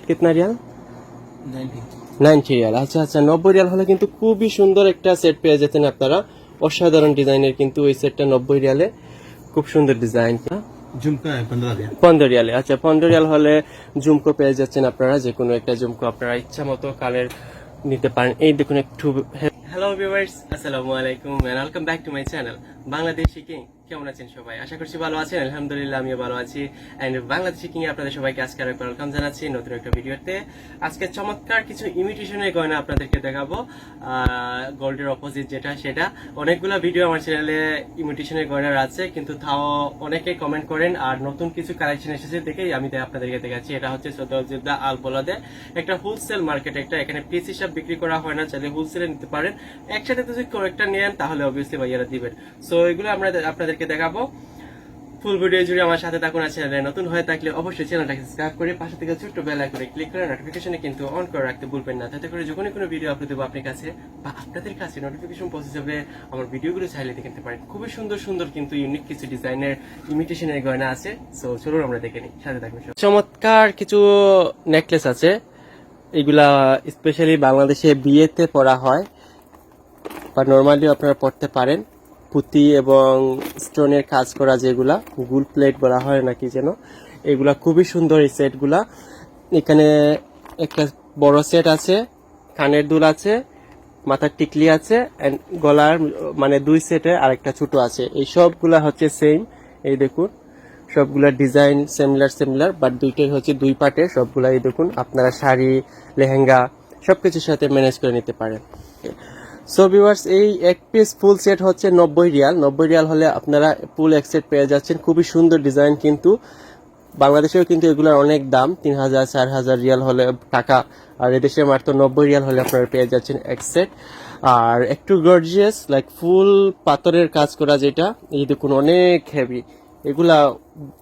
कितना रियाल? 90 রিয়াল। আচ্ছা আচ্ছা, 90 রিয়াল হলে কিন্তু খুবই সুন্দর একটা সেট পেয়ে যেতেন আপনারা। অসাধারণ ডিজাইনের কিন্তু এই সেটটা 90 রিয়ালে, খুব সুন্দর ডিজাইন। झुमका है 15 रियाल। 15 রিয়ালে। আচ্ছা 15 রিয়াল হলে ঝুমকো পেয়ে যাচ্ছেন আপনারা, যে কোনো একটা ঝুমকো আপনারা ইচ্ছা মতো কালের নিতে পারেন। এই দেখুন একটু। হ্যালো ভিউয়ার্স, আসসালামু আলাইকুম and welcome back to my channel Bangladeshi king. কেমন আছেন সবাই? আশা করছি ভালো আছেন। আলহামদুলিল্লাহ আমিও ভালো আছি। এন্ড বাংলাদেশি কিং এ আপনাদের সবাইকে আজকে আরেকবার ওয়েলকাম জানাচ্ছি নতুন একটা ভিডিওতে। আজকে চমৎকার কিছু ইমিটেশনের গয়না আপনাদেরকে দেখাবো, গোল্ডের অপোজিট যেটা সেটা। অনেকগুলো ভিডিও আমার চ্যানেলে ইমিটেশনের গয়নার আছে, কিন্তু তাও অনেকে কমেন্ট করেন আর নতুন কিছু কালেকশন এসেছে দেখেই আমি আপনাদেরকে দেখাচ্ছি। এটা হচ্ছে সৌদি আল বলদে একটা হোলসেল মার্কেট, একটা এখানে পিস হিসাব বিক্রি করা হয় না, চাইলে হোলসেলে নিতে পারেন। একসাথে যদি কয়েকটা নেন তাহলে অবভিয়াসলি ভাইয়ারা দিবেন। সো এগুলো আমরা আপনাদেরকে দেখাবো। ফুল ভিডিও জুড়ে আমার সাথে থাকুন। আর চ্যানেলে নতুন হয়ে থাকলে অবশ্যই চ্যানেলটাকে সাবস্ক্রাইব করে পাশে থেকে ছোট্ট বেল আইকনে ক্লিক করে নোটিফিকেশনে কিন্তু অন করে রাখতে ভুলবেন না, তাতে করে যখনই কোনো ভিডিও আপলোড দেবো আপনার কাছে বা আপনাদের কাছে নোটিফিকেশন পৌঁছে যাবে। আমার ভিডিওগুলো চাইলে দেখতে পারেন। খুবই সুন্দর সুন্দর কিন্তু ইউনিক কিছু ডিজাইনের ইমিটেশনের গয়না আছে। সো চলুন আমরা দেখে নিই, সাথে থাকবেন। চমৎকার কিছু নেকলেস আছে, এগুলা স্পেশালি বাংলাদেশে বিয়েতে পরা হয় বা নর্মালি আপনারা পড়তে পারেন। পুঁতি এবং স্টোনের কাজ করা, যেগুলা গুল প্লেট বলা হয় নাকি যেন, এগুলা খুবই সুন্দর এই সেটগুলা। এখানে একটা বড় সেট আছে, কানের দুল আছে, মাথার টিকলি আছে, এন্ড গলার মানে দুই সেটে আরেকটা ছোট আছে। এই সবগুলা হচ্ছে সেম। এই দেখুন সবগুলা ডিজাইন সিমিলার বাট দুইটাই হচ্ছে দুই পার্টে সবগুলা। এই দেখুন আপনারা শাড়ি, লেহেঙ্গা সবকিছুর সাথে ম্যানেজ করে নিতে পারেন। সো ভিউয়ার্স, এই এক পিস ফুল সেট হচ্ছে 90 রিয়াল। 90 রিয়াল হলে আপনারা ফুল এক সেট পেয়ে যাচ্ছেন। খুবই সুন্দর ডিজাইন, কিন্তু বাংলাদেশেও কিন্তু এগুলোর অনেক দাম, 3000 4000 রিয়াল হলে টাকা, আর এদেশে মাত্র 90 রিয়াল হলে আপনারা পেয়ে যাচ্ছেন এক সেট। আর একটু গর্জিয়াস লাইক ফুল পাথরের কাজ করা, যেটা এই দেখুন অনেক হেভি। এগুলা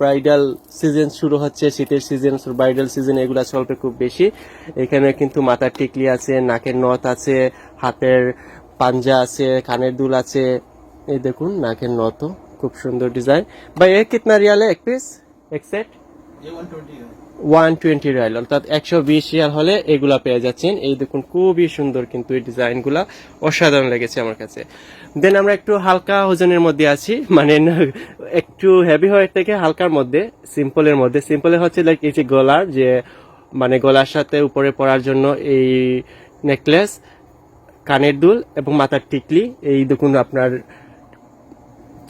ব্রাইডাল সিজন শুরু হচ্ছে, শীতের সিজন, ব্রাইডাল সিজন এগুলা চলবে খুব বেশি। এখানে কিন্তু মাথার টিকলি আছে, নাকের নথ আছে, হাতের পাঞ্জা আছে, কানের দুল আছে। এই দেখুন নাকের নথ, খুব সুন্দর ডিজাইন। ভাই এ কিতনা রিয়ালে এক পিস এক সেট? 120 রিয়াল, অর্থাৎ 120 রিয়াল হলে এগুলা পেয়ে যাচ্ছেন। এই দেখুন খুবই সুন্দর কিন্তু এই ডিজাইনগুলা, অসাধারণ লেগেছে আমার কাছে। দেন আমরা একটু হালকা ওজনের মধ্যে আছি, মানে একটু হেভি হয়ে থেকে হালকার মধ্যে, সিম্পলের মধ্যে। সিম্পলে হচ্ছে লাইক এই যে গলার, যে মানে গলার সাথে উপরে পরার জন্য এই নেকলেস, কানের দুল এবং মাথার টিকলি। এই দেখুন আপনার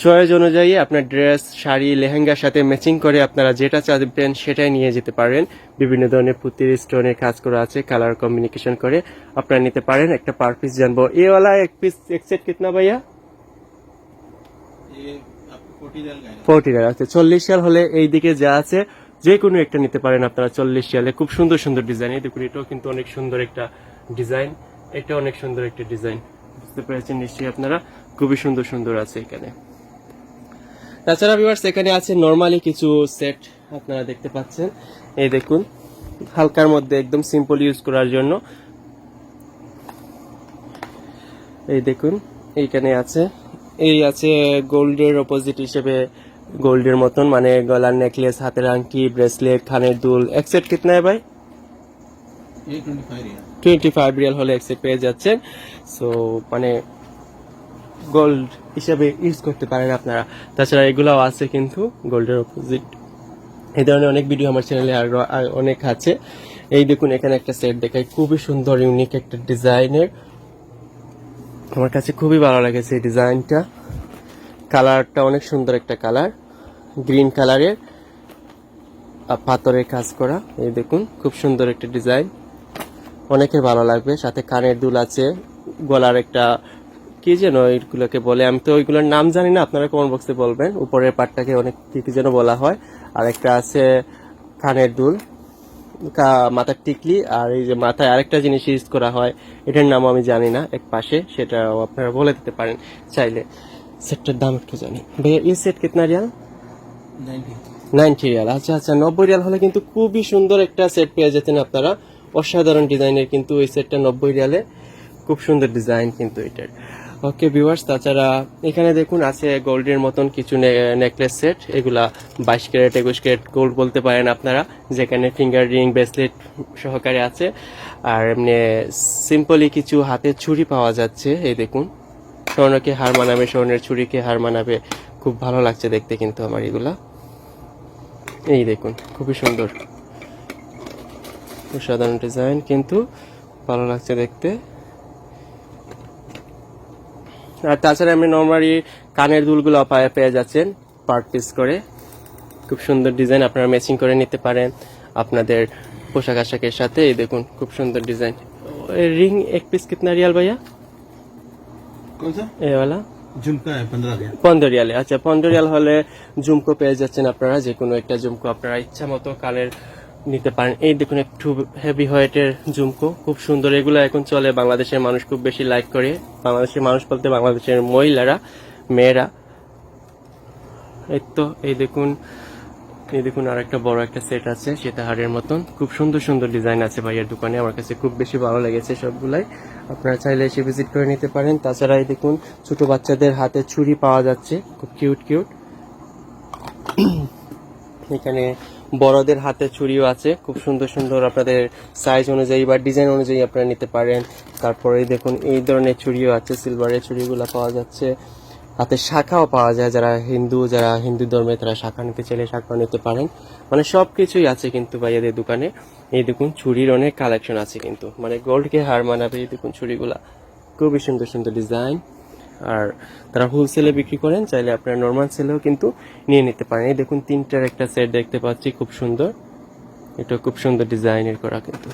চয়েস অনুযায়ী আপনার ড্রেস, শাড়ি, লেহেঙ্গার সাথে ম্যাচিং করে আপনারা যেটা চাইবেন সেটাই নিয়ে যেতে পারেন। বিভিন্ন ধরনের পুঁতির স্টোনের কাজ করা আছে, কালার কম্বিনেশন করে আপনারা নিতে পারেন। একটা পার পিস জানবো, এ वाला এক পিস এক সেট কিতনা ভাইয়া? 40 রিয়াল। আচ্ছা 40 রিয়াল হলে এই দিকে যা আছে যে কোনো একটা নিতে পারেন আপনারা 40 রিয়ালে। খুব সুন্দর সুন্দর ডিজাইন। এই দেখুন এটাও কিন্তু অনেক সুন্দর একটা ডিজাইন, এটা অনেক সুন্দর একটা ডিজাইন, বুঝতে পেরেছেন নিশ্চয়ই আপনারা। খুবই সুন্দর সুন্দর আছে এখানে। তাছাড়া ভিউয়ার্স এখানে আছে নরমালি কিছু সেট আপনারা দেখতে পাচ্ছেন। এই দেখুন হালকার মধ্যে একদম সিম্পল ইউজ করার জন্য। এই দেখুন এইখানে আছে, এই আছে গোল্ডের অপোজিট হিসেবে, গোল্ডের মতন মানে গলার নেকলেস, হাতের আংটি, ব্রেসলেট, কানের দুল। এক সেট কিতনা है ভাই? 25 রিয়াল হলে এক সেট পেয়ে যাচ্ছেন। সো মানে গোল্ড হিসেবে ইউজ করতে পারেন আপনারা। তাছাড়া এগুলাও আছে কিন্তু গোল্ডের অপোজিট। এই ধরনের অনেক ভিডিও আমার চ্যানেলে আর অনেক আছে। এই দেখুন এখানে একটা সেট দেখাই, খুবই সুন্দর ইউনিক একটা ডিজাইনের, আমার কাছে খুবই ভালো লেগেছে এই ডিজাইনটা। কালারটা অনেক সুন্দর একটা কালার, গ্রিন কালারের পাথরের কাজ করা। এই দেখুন খুব সুন্দর একটা ডিজাইন, অনেকের ভালো লাগবে। সাথে কানের দুল আছে, গলার একটা কি যেন এইগুলোকে বলে, আমি তো ওইগুলোর নাম জানি না, আপনারা কমেন্ট বক্সে বলবেন। উপরের পাটটাকে অনেক কি যেন বলা হয়। আর একটা আছে কানের দুল, মাথার টিকলি, আর এই যে মাথায় আরেকটা জিনিস ইউজ করা হয়, এটার নাম আমি জানি না, এক পাশে, সেটাও আপনারা বলে দিতে পারেন চাইলে। সেটটার দাম একটু জানি ভাইয়া। এই সেট কিতনা রিয়াল? 90 রিয়াল। আচ্ছা আচ্ছা 90 রিয়াল হলে কিন্তু খুবই সুন্দর একটা সেট পেয়ে যেতেন আপনারা। অসাধারণ ডিজাইনের কিন্তু এই সেটটা 90 রিয়ালে, খুব সুন্দর ডিজাইন কিন্তু এটার। ওকে ভিউয়ার্স, তাছাড়া এখানে দেখুন আছে গোল্ডের মতন কিছু নেকলেস সেট, এগুলা 22 ক্যারেট 21 ক্যারেট গোল্ড বলতে পারেন আপনারা, যেখানে ফিঙ্গার রিং ব্রেসলেট সহকারে আছে। আর এমনি সিম্পলি কিছু হাতের ছুরি পাওয়া যাচ্ছে। এই দেখুন, স্বর্ণকে হার মানাবে, স্বর্ণের ছুরিকে হার মানাবে, খুব ভালো লাগছে দেখতে কিন্তু আমার এগুলা। এই দেখুন, খুবই সুন্দর, সাধারণ ডিজাইন কিন্তু ভালো লাগছে দেখতে। আর তাছাড়া আপনি নর্মালি কানের দুলগুলো পেয়ে যাচ্ছেন পার পিস করে, খুব সুন্দর ডিজাইন, আপনারা ম্যাচিং করে নিতে পারেন আপনাদের পোশাক আশাকের সাথে। এই দেখুন, খুব সুন্দর ডিজাইন। रिंग एक पीस कितना रियाल भैया? कौन सा? ये वाला झुमका है 15 रियाल। 15 রিয়ালে। আচ্ছা, 15 রিয়াল হলে ঝুমকো পেয়ে যাচ্ছেন আপনারা, যে কোনো একটা ঝুমকো আপনারা ইচ্ছা মতো কালের নিতে পারেন। এই দেখুন, একটু হেভি হোয়েটের ঝুমকো, খুব সুন্দর। এগুলো এখন চলে, বাংলাদেশের মানুষ খুব বেশি লাইক করে। বাংলাদেশের মানুষ বলতে বাংলাদেশের মহিলারা, মেয়েরা। এই তো এই দেখুন আর একটা বড় একটা সেট আছে সীতাহারের মতন, খুব সুন্দর সুন্দর ডিজাইন আছে ভাইয়ের দোকানে, আমার কাছে খুব বেশি ভালো লেগেছে সবগুলাই। আপনারা চাইলে এসে ভিজিট করে নিতে পারেন। তাছাড়া এই দেখুন, ছোট বাচ্চাদের হাতে ছুরি পাওয়া যাচ্ছে, খুব কিউট কিউট। এখানে বড়দের হাতে ছুরিও আছে, খুব সুন্দর সুন্দর, আপনাদের সাইজ অনুযায়ী বা ডিজাইন অনুযায়ী আপনারা নিতে পারেন। তারপরে দেখুন, এই ধরনের ছুরিও আছে, সিলভারের ছুরিগুলো পাওয়া যাচ্ছে। হাতে শাখাও পাওয়া যায়, যারা হিন্দু ধর্মে তারা শাখা নিতে চাইলে শাখাও নিতে পারেন। মানে সবকিছুই আছে কিন্তু ভাইয়াদের দোকানে। এই দেখুন, ছুরির অনেক কালেকশন আছে কিন্তু, মানে গোল্ডকে হার মানাবে। এই দেখুন ছুরিগুলা, খুবই সুন্দর সুন্দর ডিজাইন। আর তারা হোলসেলে বিক্রি করেন, চাইলে আপনারা নর্মাল সেলেও কিন্তু নিয়ে নিতে পারেন। এই দেখুন, 3টার একটা সেট দেখতে পাচ্ছি, খুব সুন্দর। এটা খুব সুন্দর ডিজাইনের করা কিন্তু।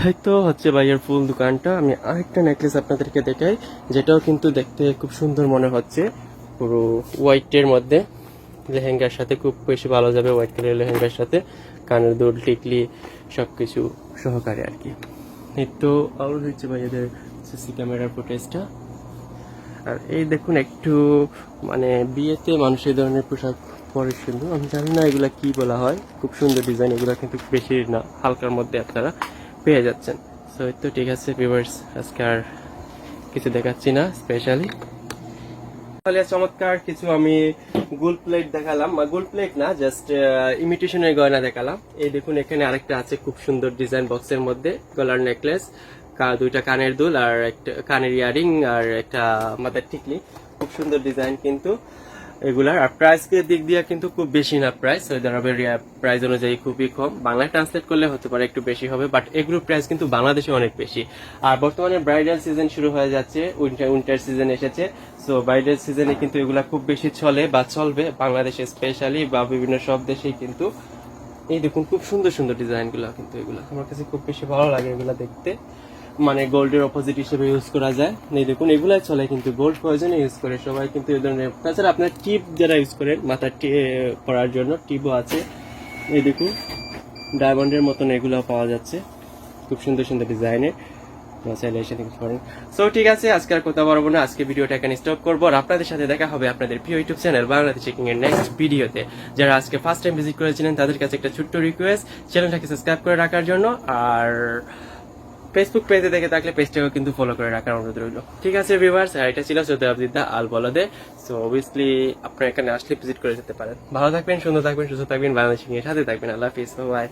এই তো হচ্ছে ভাইয়ের ফুল দোকানটা। আমি আরেকটা নেকলেস আপনাদেরকে দেখাই, যেটাও কিন্তু দেখতে খুব সুন্দর মনে হচ্ছে, পুরো হোয়াইটের মধ্যে, লেহেঙ্গার সাথে খুব বেশি ভালো যাবে, হোয়াইট কালারের লেহেঙ্গার সাথে, কানের দুল টিকলি সবকিছু সহকারে আর কি। এই তো আর হচ্ছে ভাইয়াদের সিসি ক্যামেরার ফুটেজটা। আর এই দেখুন, একটু মানে বিয়েতে মানুষ এই ধরনের পোশাক পরে সুন্দর, আমি জানি না এগুলা কি বলা হয়, খুব সুন্দর ডিজাইন। এগুলা কিন্তু বেশি না, হালকার মধ্যে আপনারা পেয়ে যাচ্ছেন। সো এই তো ঠিক আছে ভিউয়ার্স, আজকে আর কিছু দেখাচ্ছি না স্পেশালি। তাহলে চমৎকার কিছু আমি গোল্ড প্লেট দেখালাম, গোল্ড প্লেট না, জাস্ট ইমিটেশনের গয়না দেখালাম। এই দেখুন, এখানে আরেকটা আছে খুব সুন্দর ডিজাইন, বক্সের মধ্যে গলার নেকলেস, 2টা কানের দুল, আর একটা কানের ইয়ারিং, আর একটা মাথার টিকলি, খুব সুন্দর ডিজাইন কিন্তু এগুলার। আর প্রাইস দিক দিয়ে কিন্তু খুব বেশি না প্রাইস, সৌদি আরবের প্রাইস অনুযায়ী খুবই কম। বাংলায় ট্রান্সলেট করলে হতে পারে একটু বেশি হবে, বাট এগুলোর প্রাইস কিন্তু বাংলাদেশে অনেক বেশি। আর বর্তমানে ব্রাইডাল সিজন শুরু হয়ে যাচ্ছে, উইন্টার সিজন এসেছে। সো ব্রাইডাল সিজনে কিন্তু এগুলা খুব বেশি চলে বা চলবে বাংলাদেশে স্পেশালি, বা বিভিন্ন সব দেশেই কিন্তু। এই দেখুন, খুব সুন্দর সুন্দর ডিজাইন গুলা কিন্তু, এগুলা আমার কাছে খুব বেশি ভালো লাগে এগুলা দেখতে, মানে গোল্ডের অপোজিট হিসেবে ইউজ করা যায়। এই দেখুন, এগুলাই চলে কিন্তু, গোল্ড প্রয়োজনে ইউজ করে সবাই কিন্তু এই ধরনের। তাছাড়া আপনার টিপ যারা ইউজ করেন মাথার পরার জন্য, টিপও আছে। এই দেখুন, ডায়মন্ডের মতন এগুলো পাওয়া যাচ্ছে, খুব সুন্দর সুন্দর ডিজাইনের, চাইলে এসে দেখতে পারেন। সো ঠিক আছে, আজকে আর কথা বলবো না, আজকে ভিডিওটা এখানে স্টপ করবো। আর আপনাদের সাথে দেখা হবে আপনাদের প্রিয় ইউটিউব চ্যানেল বাংলাদেশ চেকিং এর নেক্সট ভিডিওতে। যারা আজকে ফার্স্ট টাইম ভিজিট করেছিলেন তাদের কাছে একটা ছোট্ট রিকোয়েস্ট, চ্যানেলটাকে সাবস্ক্রাইব করে রাখার জন্য। আর ফেসবুক পেজে দেখে থাকলে পেজটাকেও কিন্তু ফলো করে রাখার অনুরোধ রইল। ঠিক আছে ভিউয়ার্স, আর এটা ছিল সৌদি আবদিদ্দা আল বলদে। সো অবভিয়াসলি আপনারা এখানে আসলে ভিজিট করে যেতে পারেন। ভালো থাকবেন, সুন্দর থাকবেন, সুস্থ থাকবেন, বাংলাদেশ এর সাথে থাকবেন। আল্লাহ হাফিজ, বাই।